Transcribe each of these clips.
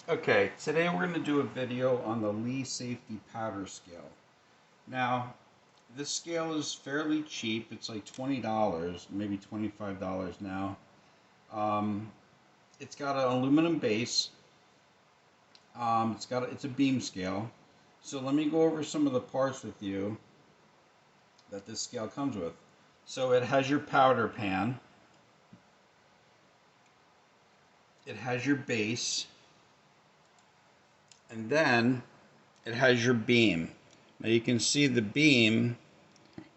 Okay, today we're going to do a video on the Lee Safety Powder Scale. Now, this scale is fairly cheap. It's like $20, maybe $25 now. It's got an aluminum base. It's a beam scale. So let me go over some of the parts with you that this scale comes with. So it has your powder pan. It has your base. And then it has your beam. Now you can see the beam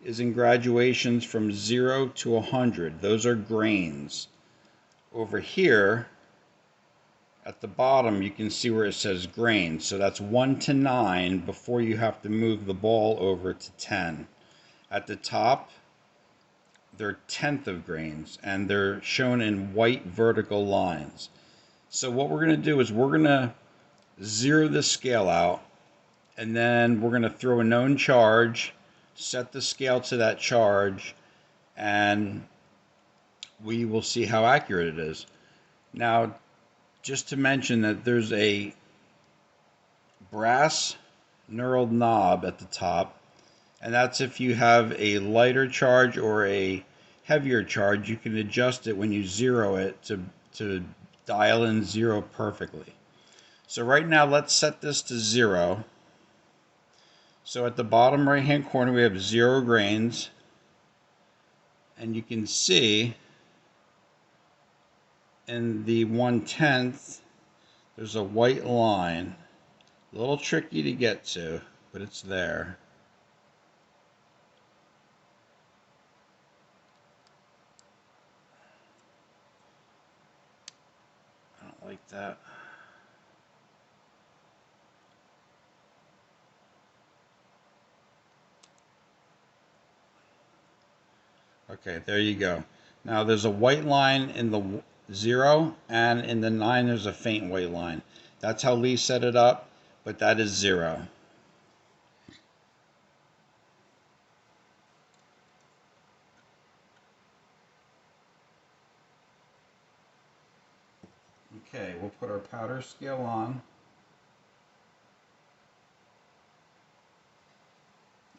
is in graduations from 0 to 100. Those are grains. Over here at the bottom you can see where it says grains. So that's 1 to 9 before you have to move the ball over to 10. At the top they're tenth of grains and they're shown in white vertical lines. So what we're going to do is we're going to zero the scale out, and then we're going to throw a known charge, set the scale to that charge, and we will see how accurate it is. Now, just to mention that there's a brass knurled knob at the top, and that's if you have a lighter charge or a heavier charge, you can adjust it when you zero it to dial in zero perfectly. So right now, let's set this to 0. So at the bottom right hand corner we have 0 grains, and you can see in the 1/10 there's a white line. A little tricky to get to, but it's there. I don't like that. Okay, there you go. Now there's a white line in the 0, and in the 9 there's a faint white line. That's how Lee set it up, but that is 0. Okay, we'll put our powder scale on.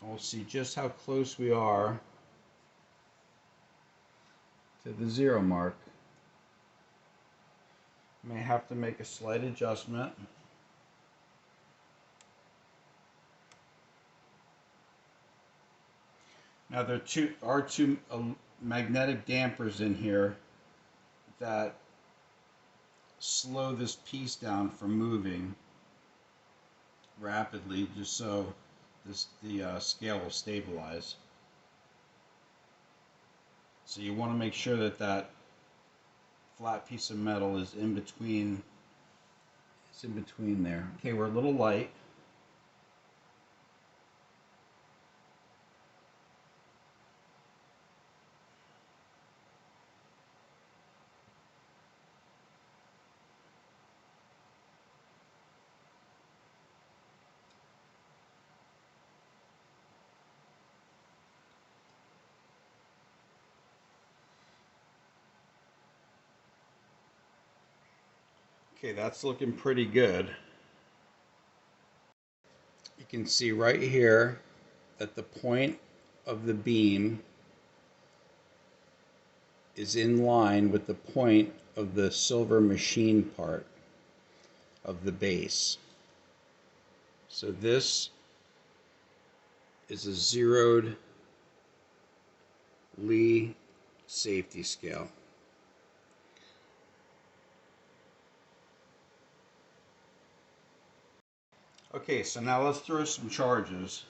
We'll see just how close we are to the 0 mark. May have to make a slight adjustment. Now there are two magnetic dampers in here that slow this piece down from moving rapidly, just so the scale will stabilize. So you want to make sure that that flat piece of metal is in between. It's in between there. Okay, we're a little light. Okay, that's looking pretty good. You can see right here that the point of the beam is in line with the point of the silver machine part of the base. So this is a zeroed Lee safety scale. Okay, so now let's throw some charges.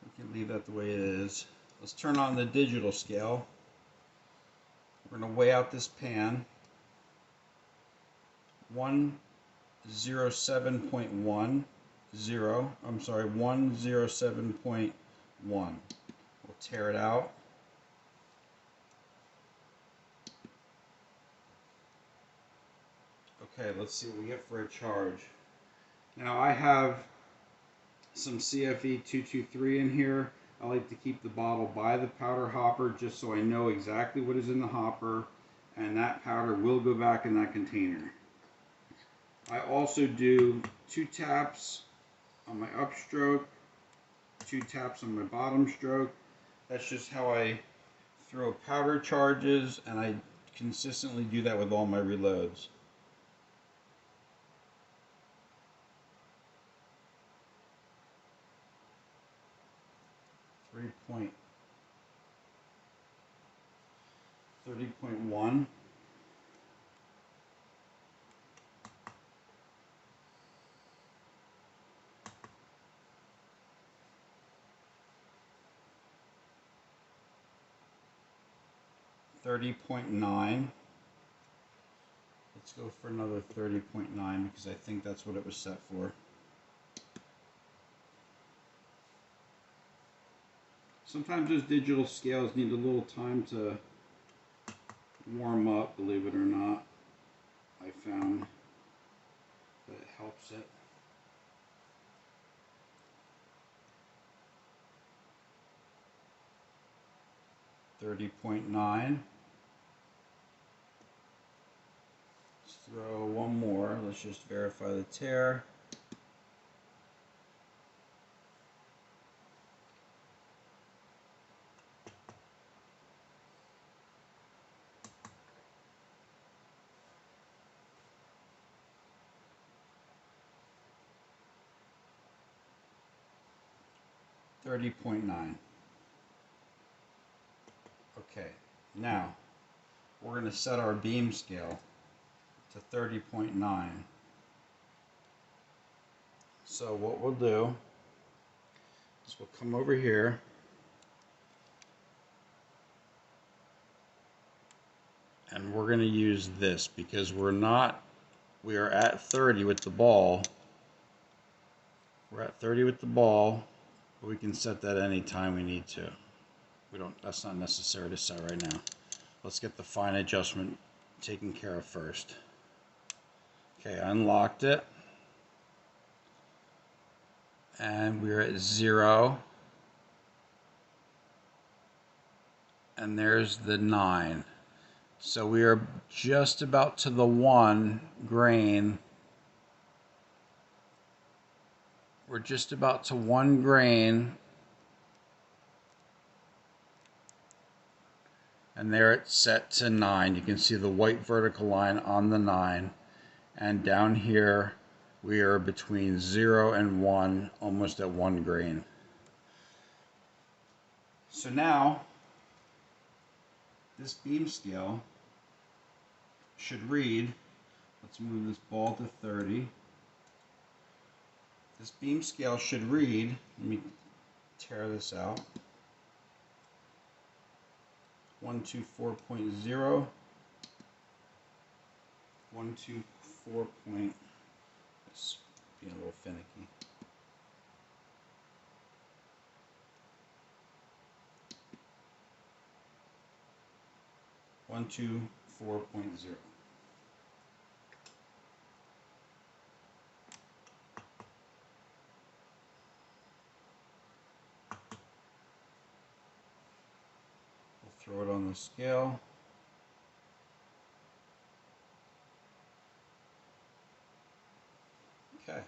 We can leave that the way it is. Let's turn on the digital scale. We're going to weigh out this pan. 107.10. I'm sorry, 107.1. We'll tear it out. Okay, let's see what we get for a charge. Now I have some CFE 223 in here. I like to keep the bottle by the powder hopper just so I know exactly what is in the hopper, and that powder will go back in that container. I also do 2 taps on my upstroke, 2 taps on my bottom stroke. That's just how I throw powder charges, and I consistently do that with all my reloads. Three point 30.1. $30.9. Let's go for another 30.9 because I think that's what it was set for. Sometimes those digital scales need a little time to warm up, believe it or not. I found that it helps it. $30.9. Let's throw one more. Let's just verify the tear. $30.9. Okay, now we're going to set our beam scale to 30.9. So what we'll do is we'll come over here and we're going to use this because we are at 30 with the ball. We're at 30 with the ball, but we can set that any time we need to. That's not necessary to set right now. Let's get the fine adjustment taken care of first. Okay, I unlocked it. And we're at 0. And there's the 9. So we are just about to the 1 grain. We're just about to 1 grain. And there it's set to 9. You can see the white vertical line on the 9. And down here we are between 0 and 1, almost at 1 grain. So now this beam scale should read, let's move this ball to 30. This beam scale should read, let me tear this out, 124.0, 124. It's being a little finicky. 124.0. We'll throw it on the scale. Okay.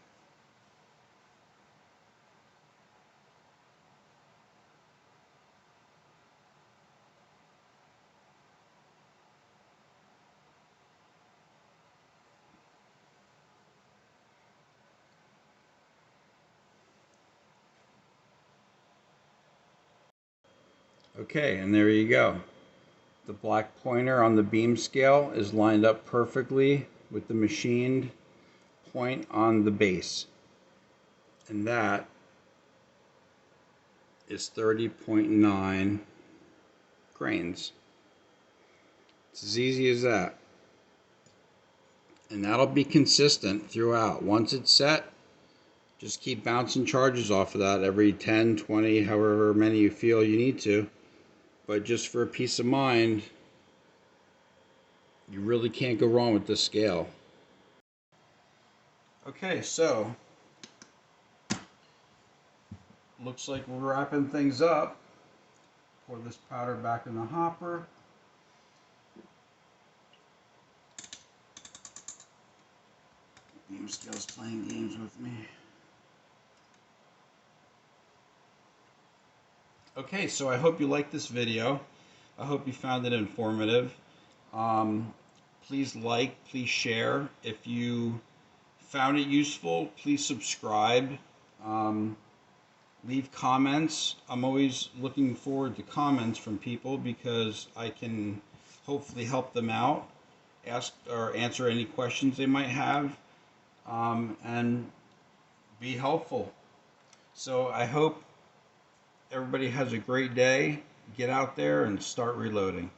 Okay, and there you go. The black pointer on the beam scale is lined up perfectly with the machined point on the base. And that is 30.9 grains. It's as easy as that. And that'll be consistent throughout. Once it's set, just keep bouncing charges off of that every 10, 20, however many you feel you need to. But just for a peace of mind, you really can't go wrong with this scale. Okay, so looks like we're wrapping things up. Pour this powder back in the hopper. Game Scale's playing games with me. Okay, so I hope you liked this video. I hope you found it informative. Please like, please share. If you found it useful, please subscribe. Leave comments. I'm always looking forward to comments from people because I can hopefully help them out, ask or answer any questions they might have, and be helpful. So I hope everybody has a great day. Get out there and start reloading.